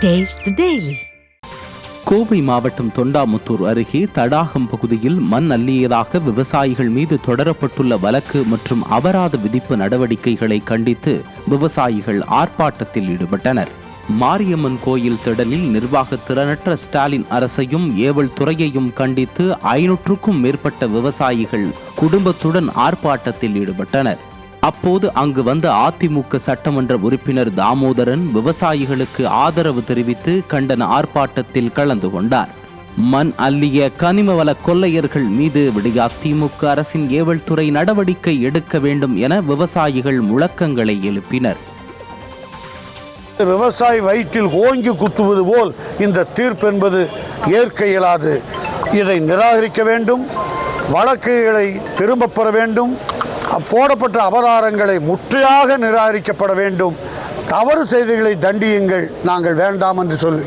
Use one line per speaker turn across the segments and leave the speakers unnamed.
Taste the Daily.
Kovai மாவட்டம் தொண்டாமுத்தூர் அருகே தடாகம் பகுதியில் மண் அள்ளியதாக விவசாயிகள் மீது தொடரப்பட்டுள்ள வழக்கு மற்றும் அபராத விதிப்பு நடவடிக்கைகளை கண்டித்து விவசாயிகள் ஆர்ப்பாட்டத்தில் ஈடுபட்டனர். மாரியம்மன் கோயில் திடலில் நிர்வாக திறனற்ற ஸ்டாலின் அரசையும் ஏவல் துறையையும் கண்டித்து 500க்கும் மேற்பட்ட விவசாயிகள் குடும்பத்துடன் ஆர்ப்பாட்டத்தில் ஈடுபட்டனர். அப்போது அங்கு வந்த அதிமுக சட்டமன்ற உறுப்பினர் தாமோதரன் விவசாயிகளுக்கு ஆதரவு தெரிவித்து கண்டன ஆர்ப்பாட்டத்தில் கலந்து கொண்டார். மண் அள்ளிய கனிமவள கொள்ளையர்கள் மீது அதிமுக அரசின் ஏவல் துறை நடவடிக்கை எடுக்க வேண்டும் என விவசாயிகள் முழக்கங்களை எழுப்பினர்.
விவசாயி வயிற்றில் ஓங்கி குத்துவது போல் இந்த தீர்ப்பு என்பது ஏற்க இயலாது. இதை நிராகரிக்க வேண்டும், வழக்குகளை திரும்பப் பெற வேண்டும், போடப்பட்ட அபராதங்களை முற்றையாக நிராகரிக்கப்பட வேண்டும், தவறு செய்திகளை தண்டியுங்கள், நாங்கள் வேண்டாம் என்று சொல்லி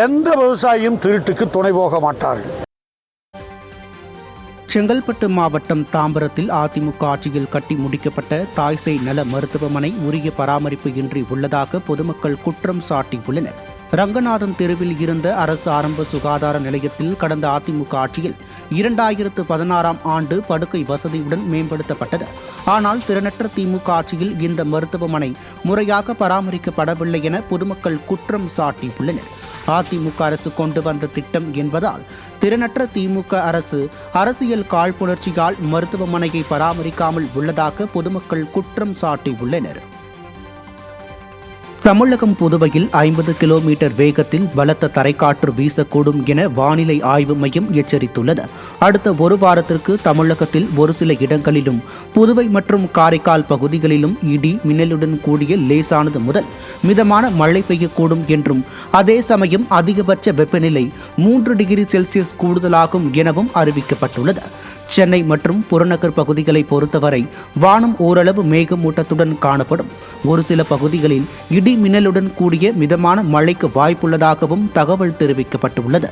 எந்த விவசாயியும் திருட்டுக்கு துணை போக மாட்டார்கள்.
செங்கல்பட்டு மாவட்டம் தாம்பரத்தில் அதிமுக ஆட்சியில் கட்டி முடிக்கப்பட்ட தாய்சேய் நல மருத்துவமனை உரிய பராமரிப்பு இன்றி உள்ளதாக பொதுமக்கள் குற்றம் சாட்டியுள்ளனர். ரங்கநாதன் தெருவில் இருந்த அரசு ஆரம்ப சுகாதார நிலையத்தில் கடந்த அதிமுக ஆட்சியில் 2016ஆம் ஆண்டு படுக்கை வசதியுடன் மேம்படுத்தப்பட்டது. ஆனால் திறனற்ற திமுக ஆட்சியில் இந்த மருத்துவமனை முறையாக பராமரிக்கப்படவில்லை என பொதுமக்கள் குற்றம் சாட்டியுள்ளனர். அதிமுக அரசு கொண்டு வந்த திட்டம் என்பதால் திறனற்ற திமுக அரசு அரசியல் காழ்ப்புணர்ச்சியால் மருத்துவமனையை பராமரிக்காமல் உள்ளதாக பொதுமக்கள் குற்றம் சாட்டியுள்ளனர். தமிழகம் புதுவையில் 50 கிலோமீட்டர் வேகத்தில் பலத்த தரைக்காற்று வீசக்கூடும் என வானிலை ஆய்வு மையம் எச்சரித்துள்ளது. அடுத்த ஒரு வாரத்திற்கு தமிழகத்தில் ஒரு சில இடங்களிலும் புதுவை மற்றும் காரைக்கால் பகுதிகளிலும் இடி மின்னலுடன் கூடிய லேசானது முதல் மிதமான மழை பெய்யக்கூடும் என்றும், அதே சமயம் அதிகபட்ச வெப்பநிலை 3 டிகிரி செல்சியஸ் கூடுதலாகும் எனவும் அறிவிக்கப்பட்டுள்ளது. சென்னை மற்றும் புறநகர் பகுதிகளை பொறுத்தவரை வானம் ஓரளவு மேகமூட்டத்துடன் காணப்படும். ஒரு சில பகுதிகளில் இடி மின்னலுடன் கூடிய மிதமான மழைக்கு வாய்ப்புள்ளதாகவும் தகவல் தெரிவிக்கப்பட்டுள்ளது.